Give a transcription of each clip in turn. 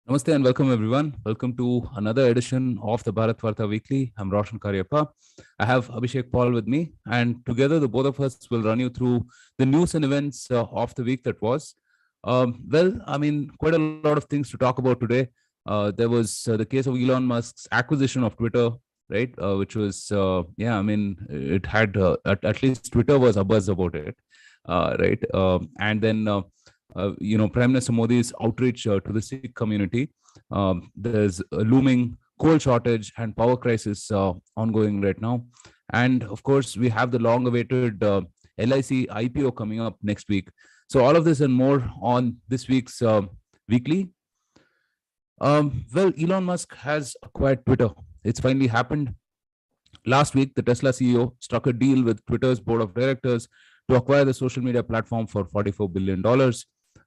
Namaste and welcome everyone. Welcome to another edition of the Bharatvaarta Weekly. I'm Roshan Karyappa. I have Abhishek Paul with me, and together the both of us will run you through the news and events of the week that was. Quite a lot of things to talk about today. There was the case of Elon Musk's acquisition of Twitter, right? Which was, it had at least Twitter was abuzz about it, right? Prime Minister Modi's outreach to the Sikh community. There's a looming coal shortage and power crisis ongoing right now. And of course, we have the long awaited LIC IPO coming up next week. So, all of this and more on this week's weekly. Elon Musk has acquired Twitter. It's finally happened. Last week, the Tesla CEO struck a deal with Twitter's board of directors to acquire the social media platform for $44 billion.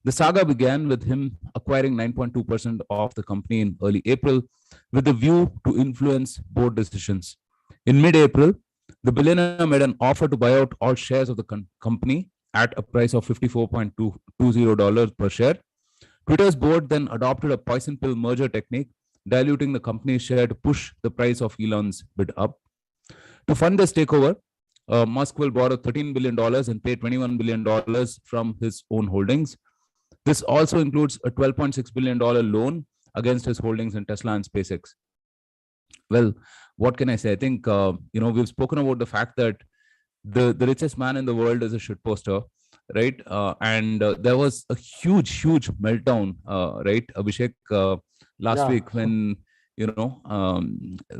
The saga began with him acquiring 9.2% of the company in early April with the view to influence board decisions. In mid-April, the billionaire made an offer to buy out all shares of the company at a price of $54.20 per share. Twitter's board then adopted a poison pill merger technique, diluting the company's share to push the price of Elon's bid up. To fund this takeover, Musk will borrow $13 billion and pay $21 billion from his own holdings. This also includes a $12.6 billion loan against his holdings in Tesla and SpaceX. Well, what can I say? I think, we've spoken about the fact that the richest man in the world is a shitposter, right? There was a huge meltdown, right, Abhishek, last week when,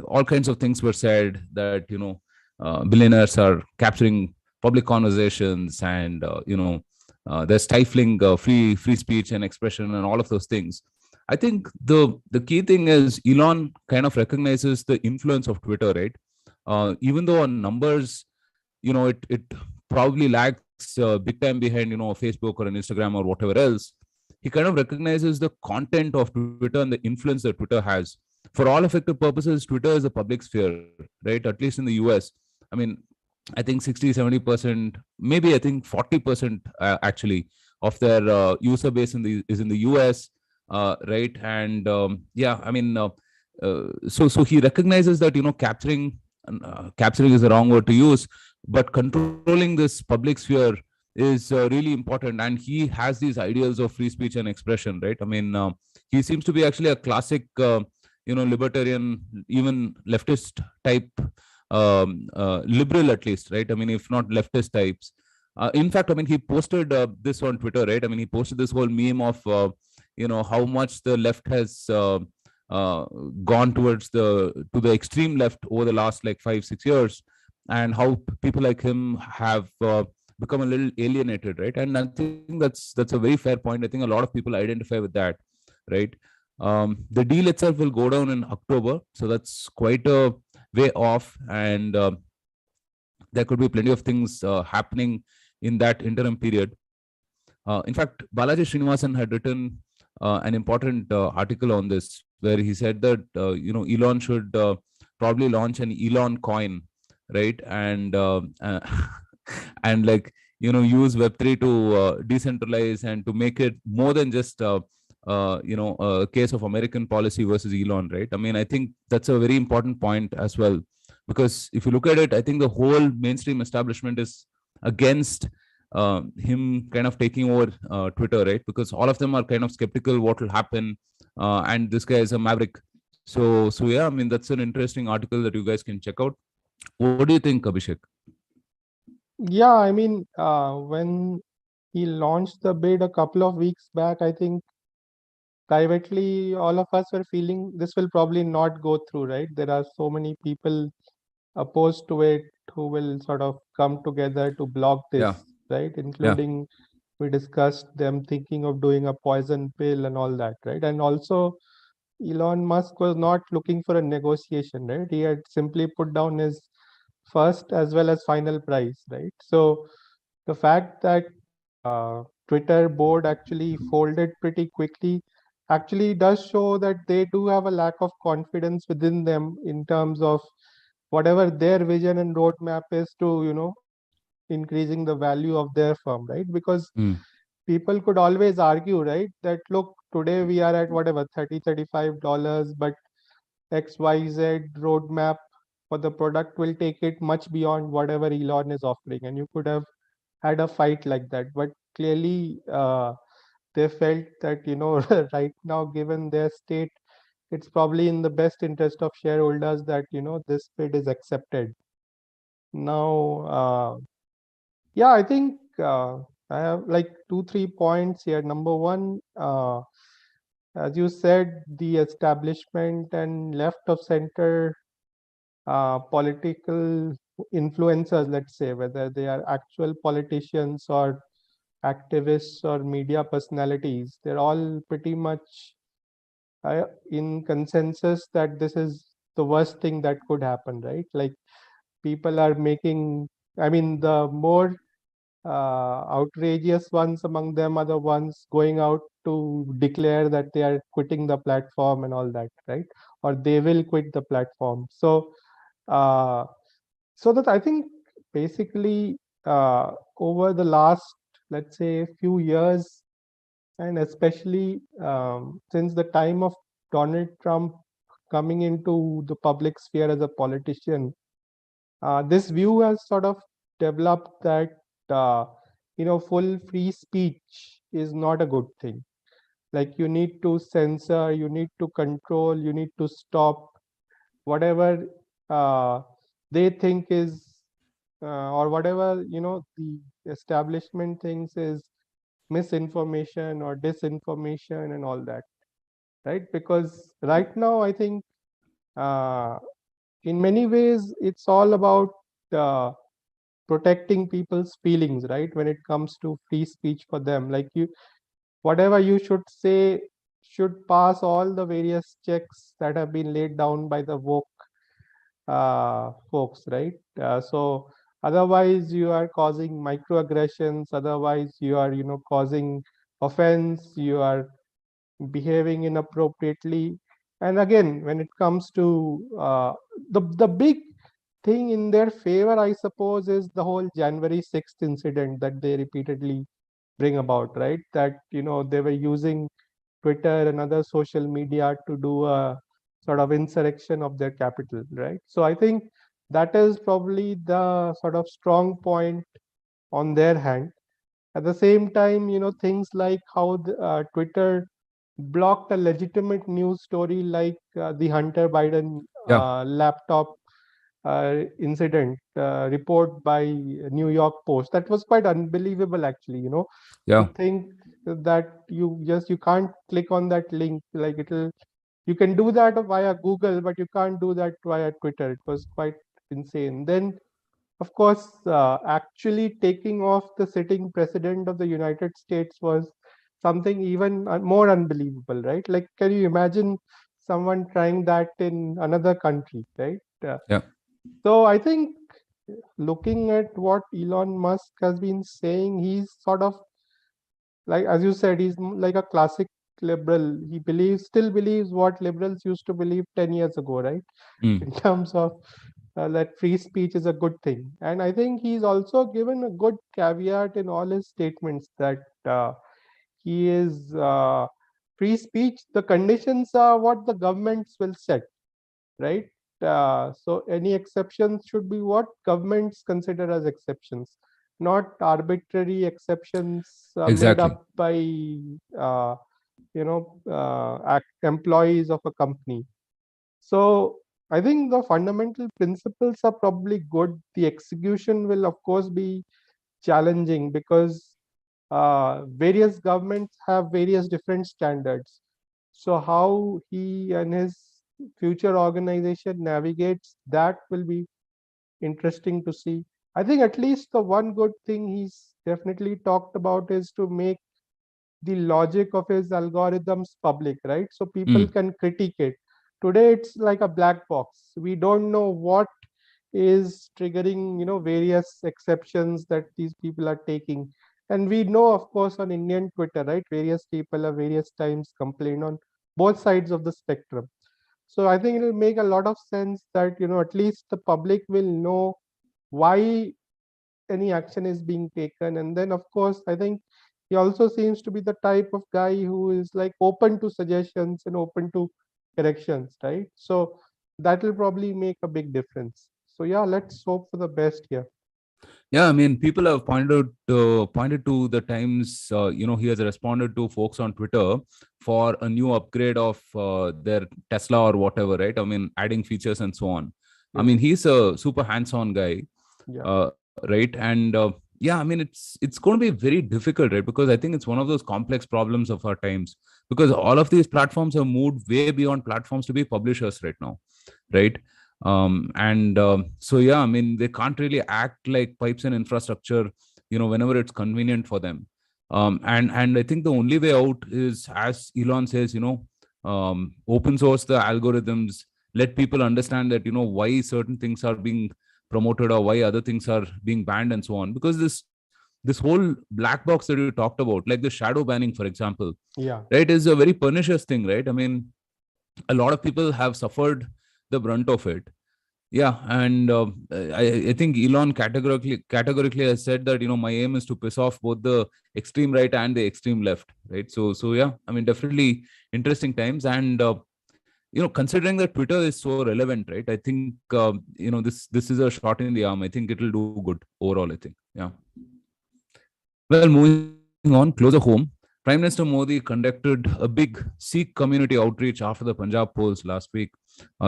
all kinds of things were said that, billionaires are capturing public conversations and, they're stifling free speech and expression and all of those things. I think the key thing is Elon kind of recognizes the influence of Twitter, right? Even though on numbers, it probably lags big time behind, Facebook or an Instagram or whatever else. He kind of recognizes the content of Twitter and the influence that Twitter has. For all effective purposes, Twitter is a public sphere, right? At least in the US. I mean, I think 60-70%, maybe I think 40% actually of their user base is in the US, right? And so he recognizes that capturing is the wrong word to use, but controlling this public sphere is really important. And he has these ideals of free speech and expression, right? I mean, he seems to be actually a classic, libertarian, even leftist type. Liberal at least, right? I mean, if not leftist types. In fact, I mean, he posted this on Twitter, right? I mean, he posted this whole meme of, how much the left has gone towards to the extreme left over the last like 5-6 years, and how people like him have become a little alienated, right? And I think that's a very fair point. I think a lot of people identify with that, right? The deal itself will go down in October, so that's quite a way off, and there could be plenty of things happening in that interim period. In fact, Balaji Srinivasan had written an important article on this, where he said that Elon should probably launch an Elon coin, right? And and use Web3 to decentralize and to make it more than just a case of American policy versus Elon, right? I mean, I think that's a very important point as well, because if you look at it, I think the whole mainstream establishment is against him kind of taking over Twitter, right? Because all of them are kind of skeptical what will happen, and this guy is a maverick. So yeah, I mean, that's an interesting article that you guys can check out. What do you think, Abhishek? Yeah, I mean, when he launched the bid a couple of weeks back, I think privately all of us were feeling this will probably not go through, right? There are so many people opposed to it who will sort of come together to block this, right? Including we discussed them thinking of doing a poison pill and all that, right? And also Elon Musk was not looking for a negotiation, right? He had simply put down his first as well as final price, right? So the fact that Twitter board actually folded pretty quickly actually does show that they do have a lack of confidence within them in terms of whatever their vision and roadmap is to increasing the value of their firm, right? Because people could always argue, right, that look, today we are at whatever $30-$35, but XYZ roadmap for the product will take it much beyond whatever Elon is offering. And you could have had a fight like that. But clearly, they felt that, right now, given their state, it's probably in the best interest of shareholders that, this bid is accepted. Now, yeah, I think I have like 2-3 points here. Number one, as you said, the establishment and left of center political influencers, let's say, whether they are actual politicians or activists or media personalities, they're all pretty much in consensus that this is the worst thing that could happen, right? Like people are making, I mean, the more outrageous ones among them are the ones going out to declare that they are quitting the platform and all that, right? Or they will quit the platform. Uh, so that I think basically over the last, let's say, few years, and especially since the time of Donald Trump coming into the public sphere as a politician, this view has sort of developed that uh, full free speech is not a good thing. Like you need to censor, you need to control, you need to stop whatever uh, they think is or whatever the establishment thinks is misinformation or disinformation and all that, right? Because right now I think uh, in many ways it's all about uh, protecting people's feelings, right? When it comes to free speech for them, like whatever you should say should pass all the various checks that have been laid down by the woke folks, right? So otherwise you are causing microaggressions, otherwise you are causing offense, you are behaving inappropriately. And again, when it comes to the big thing in their favor, I suppose, is the whole January 6th incident that they repeatedly bring about, right? That they were using Twitter and other social media to do a sort of insurrection of their capital, right? So I think that is probably the sort of strong point on their hand. At the same time, things like how Twitter blocked a legitimate news story like the Hunter Biden Yeah. laptop incident report by New York Post. That was quite unbelievable, actually. To Yeah. think that you can't click on that link, like you can do that via Google, but you can't do that via Twitter. It was quite insane. Then of course, actually taking off the sitting president of the United States was something even more unbelievable, right? Like, can you imagine someone trying that in another country, right? Yeah. So I think looking at what Elon Musk has been saying, he's sort of like, as you said, he's like a classic liberal. He still believes what liberals used to believe 10 years ago, right? Mm. In terms of that free speech is a good thing. And I think he's also given a good caveat in all his statements that he is free speech. The conditions are what the governments will set, right? So any exceptions should be what governments consider as exceptions, not arbitrary exceptions made Exactly. up by employees of a company. So I think the fundamental principles are probably good. The execution will, of course, be challenging because various governments have various different standards. So how he and his future organization navigates that will be interesting to see. I think at least the one good thing he's definitely talked about is to make the logic of his algorithms public, right? So people Mm. can critique it. Today it's like a black box. We don't know what is triggering, various exceptions that these people are taking. And we know, of course, on Indian Twitter, right, various people have various times complained on both sides of the spectrum. So I think it will make a lot of sense that, at least the public will know why any action is being taken. And then, of course, I think he also seems to be the type of guy who is like open to suggestions and open to corrections, right? So that will probably make a big difference. So yeah, let's hope for the best here. Yeah, I mean, people have pointed to the times he has responded to folks on Twitter for a new upgrade of their Tesla or whatever, right? I mean, adding features and so on. I mean, Hmm. he's a super hands-on guy, Yeah. right? And yeah, I mean, it's going to be very difficult, right? Because I think it's one of those complex problems of our times. Because all of these platforms have moved way beyond platforms to be publishers right now, right? And so yeah, I mean, they can't really act like pipes and infrastructure, whenever it's convenient for them. And I think the only way out is, as Elon says, open source the algorithms, let people understand that why certain things are being promoted or why other things are being banned and so on. Because this whole black box that you talked about, like the shadow banning, for example, Yeah. right, is a very pernicious thing, right? I mean, a lot of people have suffered the brunt of it. Yeah, and I think Elon categorically has said that my aim is to piss off both the extreme right and the extreme left, right? So yeah, I mean, definitely interesting times. And considering that Twitter is so relevant, right? I think this is a shot in the arm. I think it'll do good overall, I think. Yeah. Well, moving on, closer home, Prime Minister Modi conducted a big Sikh community outreach after the Punjab polls last week.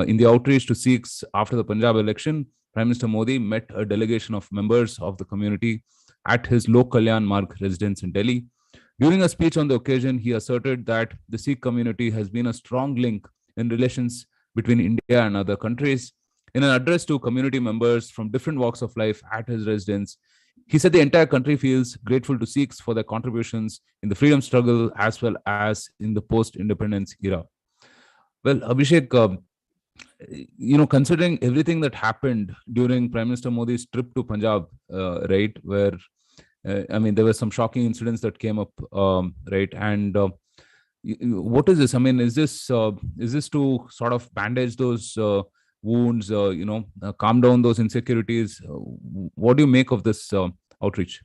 In the outreach to Sikhs after the Punjab election, Prime Minister Modi met a delegation of members of the community at his Lok Kalyan Marg residence in Delhi. During a speech on the occasion, he asserted that the Sikh community has been a strong link in relations between India and other countries. In an address to community members from different walks of life at his residence, he said the entire country feels grateful to Sikhs for their contributions in the freedom struggle as well as in the post independence era. Well, Abhishek, considering everything that happened during Prime Minister Modi's trip to Punjab, right, where I mean, there were some shocking incidents that came up, right, and what is this? I mean, is this to sort of bandage those wounds, calm down those insecurities? What do you make of this outreach?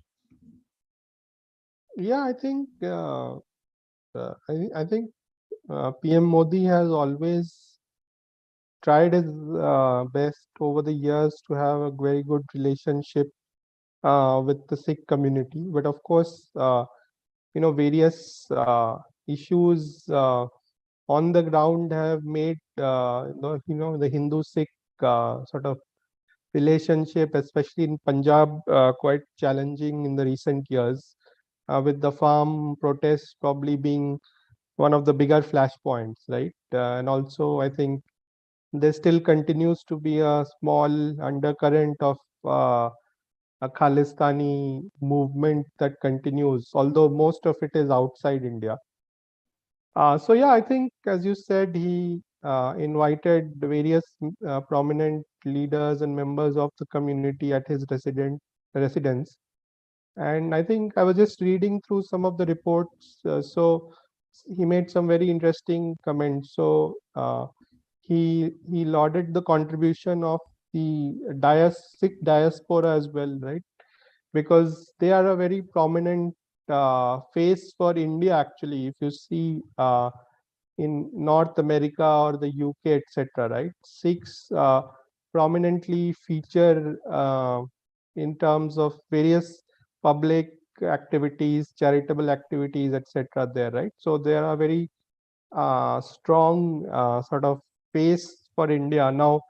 Yeah, I think PM Modi has always tried his best over the years to have a very good relationship with the Sikh community. But of course, various issues on the ground have made the Hindu Sikh sort of relationship, especially in Punjab, quite challenging in the recent years, with the farm protests probably being one of the bigger flashpoints, right? And also, I think there still continues to be a small undercurrent of a Khalistani movement that continues, although most of it is outside India. So yeah, I think as you said, he invited the various prominent leaders and members of the community at his residence. And I think I was just reading through some of the reports. So he made some very interesting comments. So he lauded the contribution of the Sikh diaspora as well, right? Because they are a very prominent face for India. Actually, if you see in North America or the UK, etc., right? Sikhs prominently feature in terms of various public activities, charitable activities, etc. there, right? So there are very strong sort of face for India. Now,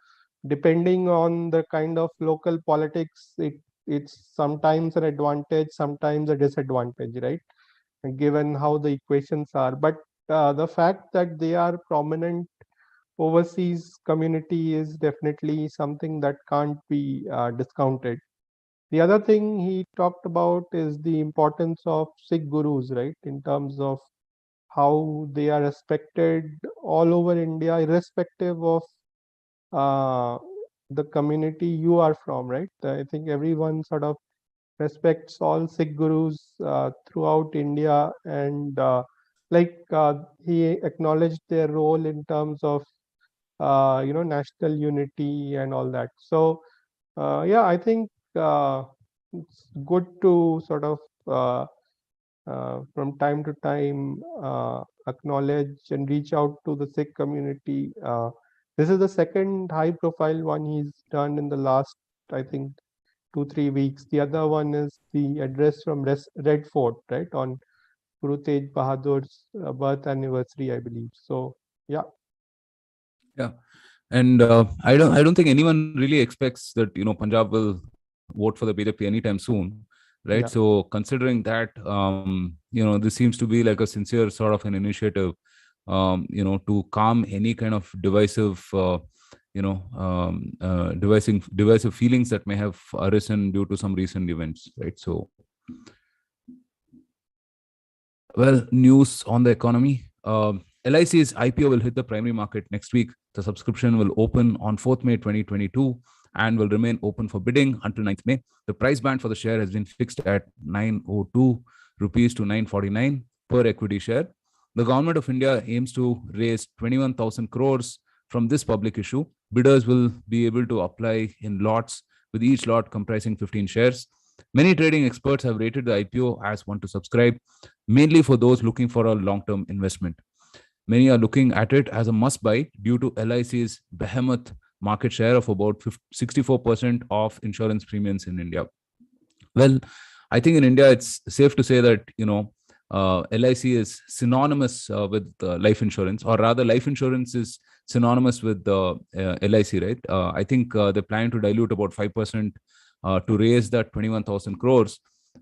depending on the kind of local politics, it's sometimes an advantage, sometimes a disadvantage, right? Given how the equations are. But the fact that they are prominent overseas community is definitely something that can't be discounted. The other thing he talked about is the importance of Sikh gurus, right? In terms of how they are respected all over India, irrespective of uh, the community you are from, right? I think everyone sort of respects all Sikh gurus throughout India, and he acknowledged their role in terms of national unity and all that. So yeah, I think it's good to sort of from time to time acknowledge and reach out to the Sikh community. This is the second high-profile one he's done in the last, I think, 2 3 weeks. The other one is the address from Red Fort, right, on Guru Tej Bahadur's birth anniversary, I believe. So, yeah. Yeah. And I don't think anyone really expects that Punjab will vote for the BJP anytime soon, right? Yeah. So considering that, this seems to be like a sincere sort of an initiative, to calm any kind of divisive feelings that may have arisen due to some recent events, right? So, well, news on the economy. LIC's IPO will hit the primary market next week. The subscription will open on 4th May 2022 and will remain open for bidding until 9th May. The price band for the share has been fixed at 902 rupees to 949 per equity share. The government of India aims to raise 21,000 crores from this public issue. Bidders will be able to apply in lots, with each lot comprising 15 shares. Many trading experts have rated the IPO as one to subscribe, mainly for those looking for a long-term investment. Many are looking at it as a must-buy due to LIC's behemoth market share of about 64% of insurance premiums in India. Well, I think in India, it's safe to say that, LIC is synonymous with life insurance, or rather life insurance is synonymous with LIC, right? I think they're planning to dilute about 5% to raise that 21,000 crores.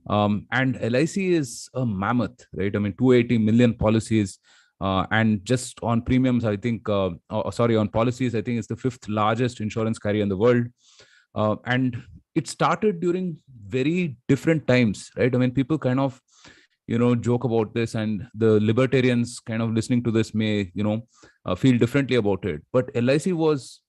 And LIC is a mammoth, right? I mean, 280 million policies. And just on premiums, I think, on policies, I think it's the fifth largest insurance carrier in the world. And it started during very different times, right? I mean, people kind of, joke about this, and the libertarians kind of listening to this may, feel differently about it. But LIC was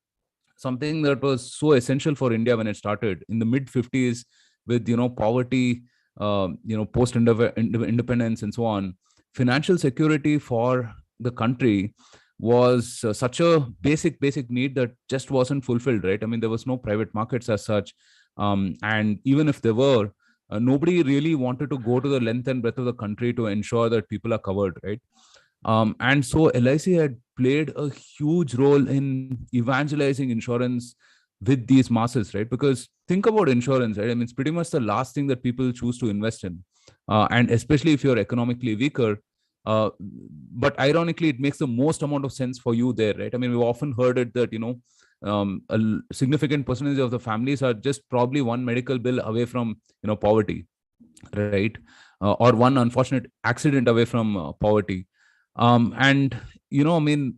something that was so essential for India when it started in the mid 50s with, poverty, post independence and so on. Financial security for the country was such a basic need that just wasn't fulfilled, right? I mean, there was no private markets as such. And even if there were, nobody really wanted to go to the length and breadth of the country to ensure that people are covered, right? And so LIC had played a huge role in evangelizing insurance with these masses, right? Because think about insurance, right? I mean, it's pretty much the last thing that people choose to invest in. And especially if you're economically weaker. But ironically, it makes the most amount of sense for you there, right? I mean, we've often heard it that, a significant percentage of the families are just probably one medical bill away from, poverty, right? Or one unfortunate accident away from poverty. And, I mean,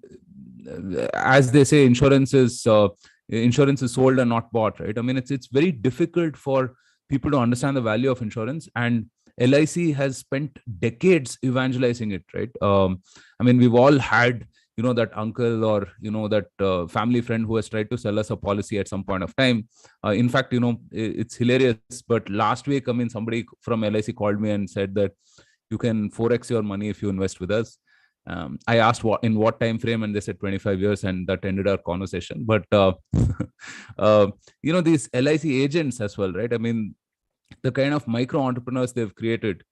as they say, insurance is sold and not bought, right? I mean, it's very difficult for people to understand the value of insurance, and LIC has spent decades evangelizing it, right? I mean, we've all had, that uncle or, that family friend who has tried to sell us a policy at some point of time. In fact, it's hilarious. But last week, I mean, somebody from LIC called me and said that you can 4x your money if you invest with us. I asked in what time frame, and they said 25 years, and that ended our conversation. But these LIC agents as well, right? I mean, the kind of micro entrepreneurs they've created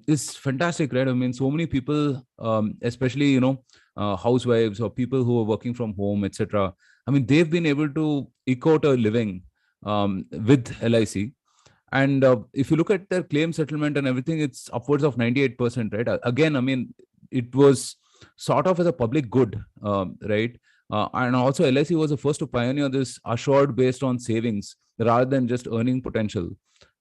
is fantastic, right? I mean, so many people, especially housewives or people who are working from home, etc. I mean, they've been able to eke out a living with LIC. And if you look at their claim settlement and everything, it's upwards of 98%, right? Again, I mean, it was sort of as a public good, right? And also LIC was the first to pioneer this assured based on savings rather than just earning potential,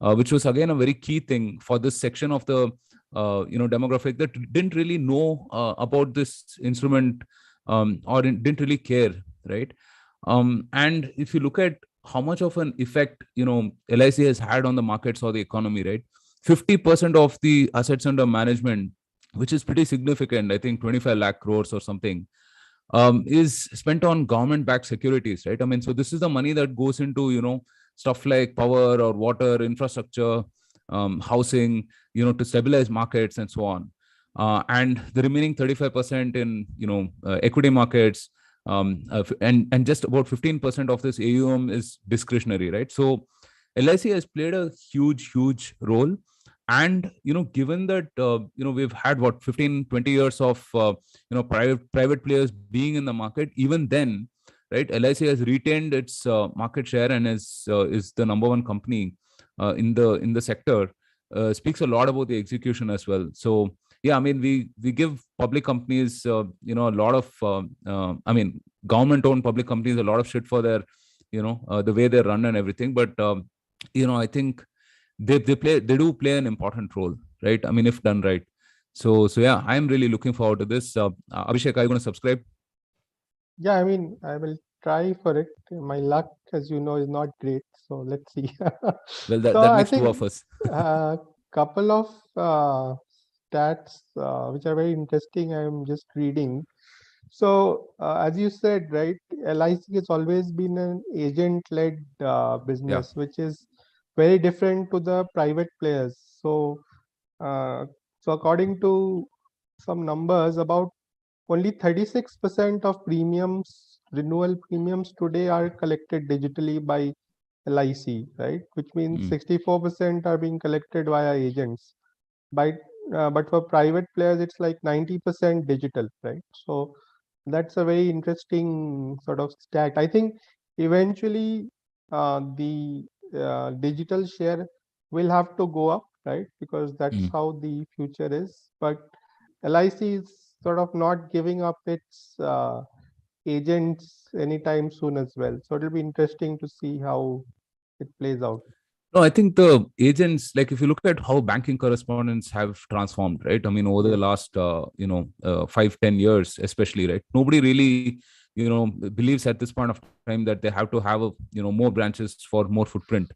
which was again a very key thing for this section of the demographic that didn't really know about this instrument, or didn't really care, right? And if you look at how much of an effect LIC has had on the markets or the economy, right? 50% of the assets under management, which is pretty significant, I think 25 lakh crores or something, is spent on government-backed securities, right? I mean, so this is the money that goes into stuff like power or water infrastructure, housing, to stabilize markets and so on. And the remaining 35% in equity markets, and just about 15% of this AUM is discretionary, right? So LIC has played a huge role. And given that we've had what 15, 20 years of private players being in the market, even then, right, LIC has retained its market share and is the number one company in the sector. Speaks a lot about the execution as well. So yeah, I mean, we give public companies a lot of I mean, government owned public companies a lot of shit for their the way they run and everything. But I think they do play an important role, right? I mean, if done right. So yeah, I'm really looking forward to this. Abhishek, are you going to subscribe? Yeah, I mean, I will try for it. My luck, as you know, is not great. So let's see. Well, So that I makes two think of us. a couple of stats which are very interesting. I'm just reading. So as you said, right, LIC has always been an agent-led Yeah. business, which is very different to the private players. Uh, so according to some numbers, about only 36% of premiums, renewal premiums today are collected digitally by LIC, right? Which means Mm, 64% are being collected via agents. By but for private players, it's like 90% digital, right? So that's a very interesting sort of stat. I think eventually the digital share will have to go up, right? Because that's mm. how the future is. But LIC is sort of not giving up its agents anytime soon as well. So it'll be interesting to see how it plays out. No, I think the agents, like if you look at how banking correspondents have transformed, right? I mean, over the Yes. last, 5, 10 years, especially, right? Nobody really, believes at this point of time that they have to have more branches for more footprint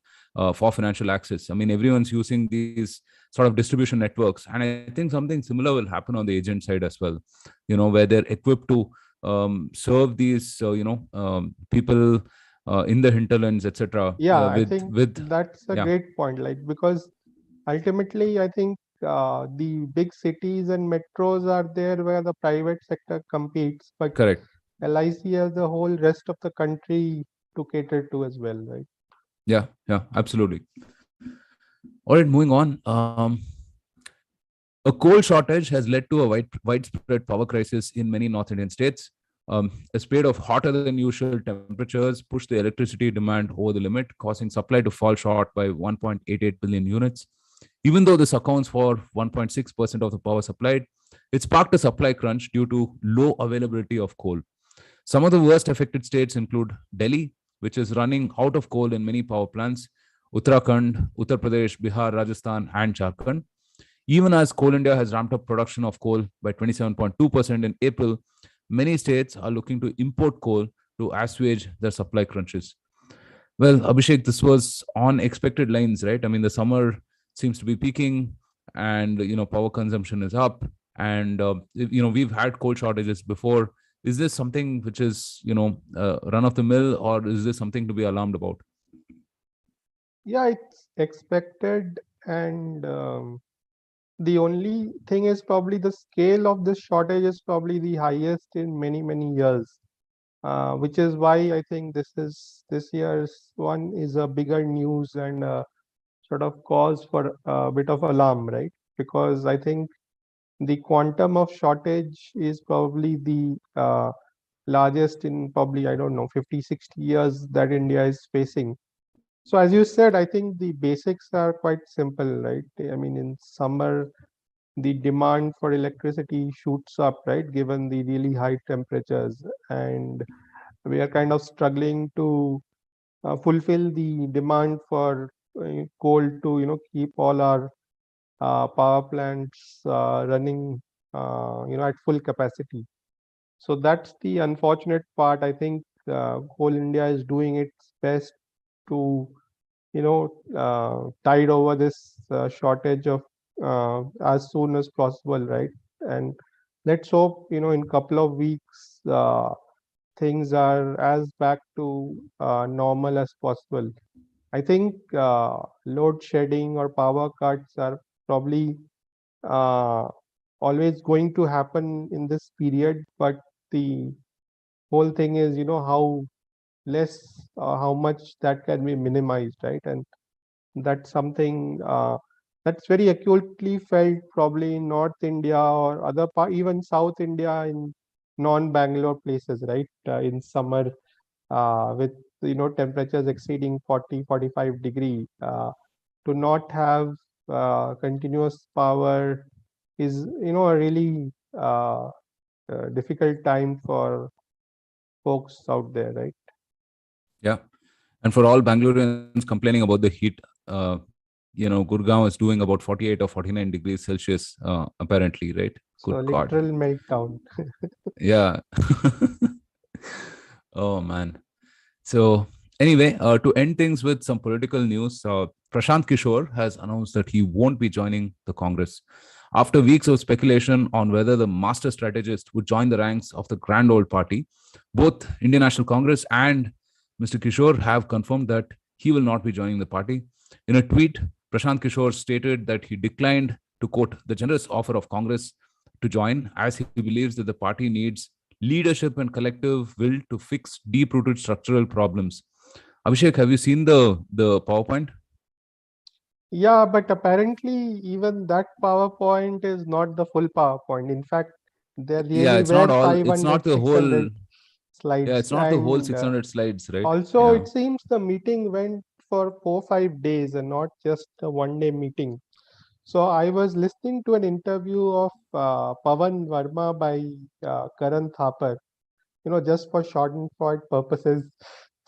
for financial access. I mean, everyone's using these sort of distribution networks, and I think something similar will happen on the agent side as well. Where they're equipped to serve these, people in the hinterlands, etc. Yeah, I think With that's a yeah, great point. Like, because ultimately, I think the big cities and metros are there where the private sector competes, but correct. LIC has the whole rest of the country to cater to as well, right? Yeah, yeah, absolutely. All right, moving on. A coal shortage has led to a widespread power crisis in many North Indian states. A spate of hotter than usual temperatures pushed the electricity demand over the limit, causing supply to fall short by 1.88 billion units. Even though this accounts for 1.6% of the power supplied, it sparked a supply crunch due to low availability of coal. Some of the worst affected states include Delhi, which is running out of coal in many power plants, Uttarakhand, Uttar Pradesh, Bihar, Rajasthan, and Jharkhand. Even as Coal India has ramped up production of coal by 27.2% in April, many states are looking to import coal to assuage their supply crunches. Well, Abhishek, this was on expected lines, right? I mean, the summer seems to be peaking, and power consumption is up, and we've had coal shortages before. Is this something which is run of the mill, or is this something to be alarmed about? Yeah, it's expected, and the only thing is probably the scale of this shortage is probably the highest in many, many years. Which is why I think this year's one is a bigger news and sort of cause for a bit of alarm, right? Because I think the quantum of shortage is probably the largest in probably, I don't know, 50, 60 years that India is facing. So as you said, I think the basics are quite simple, right? I mean, in summer, the demand for electricity shoots up, right? Given the really high temperatures, and we are kind of struggling to fulfill the demand for coal to, keep all our power plants running, at full capacity. So that's the unfortunate part. I think Coal India is doing its best to, tide over this shortage of as soon as possible, right? And let's hope, in couple of weeks, things are as back to normal as possible. I think load shedding or power cuts are probably uh, always going to happen in this period, but the whole thing is, how how much that can be minimized, right? And that's something. That's very acutely felt probably in North India or other part, even South India in non-Bangalore places, right? In summer, with temperatures exceeding 40, 45 degree, to not have continuous power is a really difficult time for folks out there, right? Yeah. And for all Bangaloreans complaining about the heat, Gurgaon is doing about 48 or 49 degrees Celsius, apparently, right? So Good God. literal meltdown. Yeah. Oh, man. So, anyway, to end things with some political news, Prashant Kishore has announced that he won't be joining the Congress. After weeks of speculation on whether the master strategist would join the ranks of the grand old party, both Indian National Congress and Mr. Kishore have confirmed that he will not be joining the party. In a tweet, Prashant Kishore stated that he declined to quote the generous offer of Congress to join, as he believes that the party needs leadership and collective will to fix deep-rooted structural problems. Abhishek, have you seen the PowerPoint? Yeah, but apparently even that PowerPoint is not the full PowerPoint. In fact, there Yeah, really it's not were all. It's 500, not the 600 whole. Yeah, slides. it's not the whole And 600 slides, right? also, Yeah. it seems the meeting went for 4, 5 days and not just a one-day meeting. So I was listening to an interview of Pavan Verma by Karan Thapar, just for schadenfreude purposes,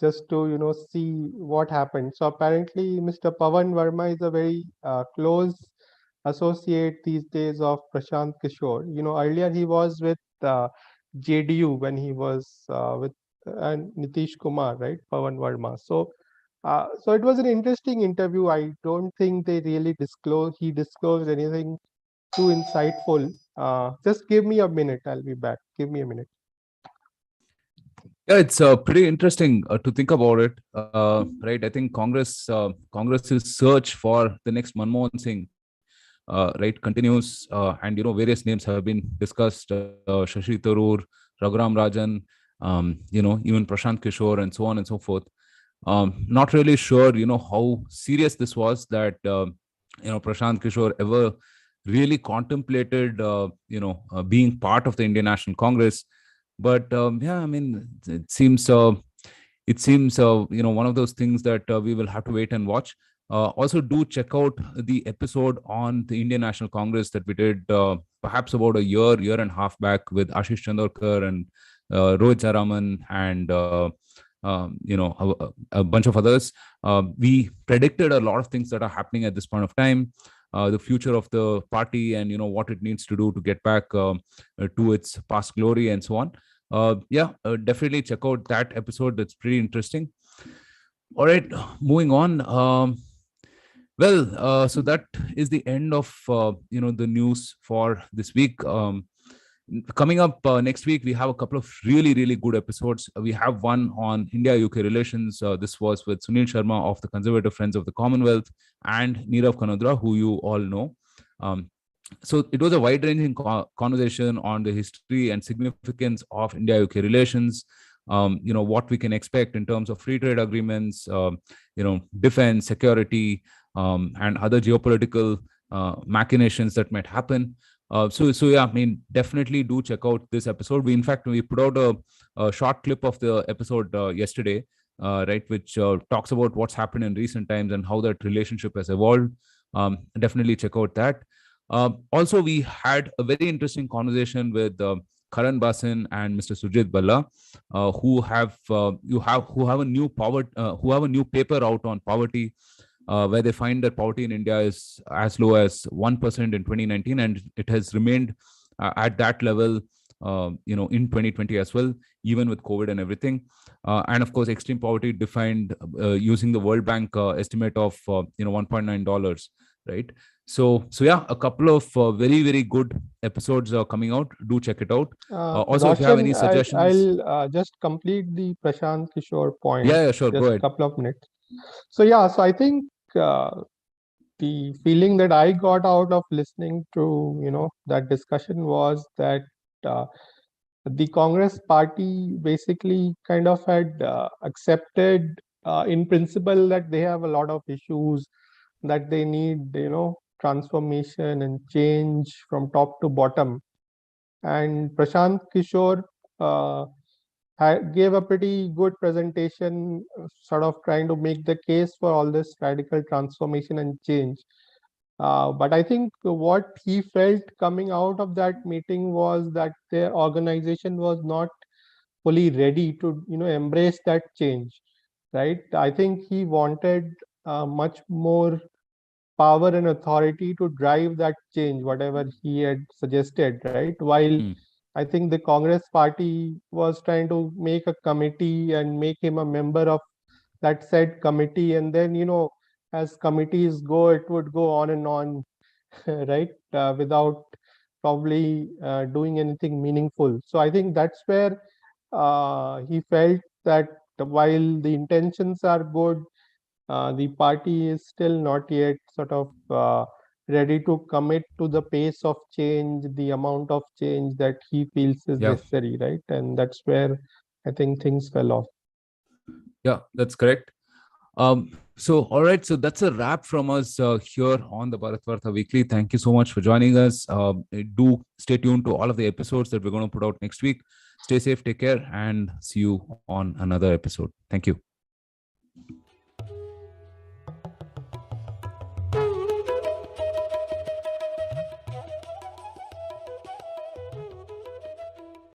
just to, see what happened. So apparently, Mr. Pavan Verma is a very close associate these days of Prashant Kishore. Earlier he was with JDU when he was with Nitish Kumar, right? Pavan Verma. So it was an interesting interview. I don't think they really he disclosed anything too insightful. Just give me a minute. I'll be back. Give me a minute. Yeah, it's pretty interesting to think about it, right? I think Congress's search for the next Manmohan Singh, right, continues, and various names have been discussed: Shashi Tharoor, Raghuram Rajan, even Prashant Kishore, and so on and so forth. Not really sure, how serious this was that Prashant Kishore ever really contemplated, being part of the Indian National Congress. But yeah, I mean, it seems one of those things that we will have to wait and watch. Also, do check out the episode on the Indian National Congress that we did perhaps about a year and a half back with Ashish Chandorkar and Rohit Jaraman and a bunch of others. We predicted a lot of things that are happening at this point of time, the future of the party, and what it needs to do to get back to its past glory and so on. Yeah, definitely check out that episode. That's pretty interesting. All right, moving on. So that is the end of the news for this week. Coming up next week, we have a couple of really good episodes. We have one on India-UK relations. This was with Sunil Sharma of the Conservative Friends of the Commonwealth and Nirav Kanodra, who you all know. So it was a wide-ranging conversation on the history and significance of India-UK relations. What we can expect in terms of free trade agreements, defense, security, and other geopolitical machinations that might happen. So yeah, I mean, definitely do check out this episode. We put out a short clip of the episode yesterday, right, which talks about what's happened in recent times and how that relationship has evolved. Definitely check out that. Also, we had a very interesting conversation with Karan Basin and Mr. Sujit Balla, who have a new paper out on poverty, where they find that poverty in India is as low as 1% in 2019, and it has remained at that level, in 2020 as well, even with COVID and everything. And of course, extreme poverty defined using the World Bank estimate of $1.9, right? So yeah, a couple of very good episodes are coming out. Do check it out. Also, if you have any Roshan, suggestions, I'll just complete the Prashant Kishore point, yeah, sure, go just a ahead. couple of minutes. So yeah, so I think the feeling that I got out of listening to that discussion was that uh, the Congress party basically kind of had accepted in principle that they have a lot of issues that they need transformation and change from top to bottom. And Prashant Kishore gave a pretty good presentation, sort of trying to make the case for all this radical transformation and change. But I think what he felt coming out of that meeting was that their organization was not fully ready to, embrace that change, right? I think he wanted much more power and authority to drive that change, whatever he had suggested, right? While I think the Congress party was trying to make a committee and make him a member of that said committee, and then, as committees go, it would go on and on, right? Without probably doing anything meaningful. So I think that's where he felt that while the intentions are good, the party is still not yet sort of ready to commit to the pace of change, the amount of change that he feels is necessary, right? And that's where I think things fell off. Yeah, that's correct. So, all right. So that's a wrap from us here on the Bharatvaarta Weekly. Thank you so much for joining us. Do stay tuned to all of the episodes that we're going to put out next week. Stay safe, take care, and see you on another episode. Thank you.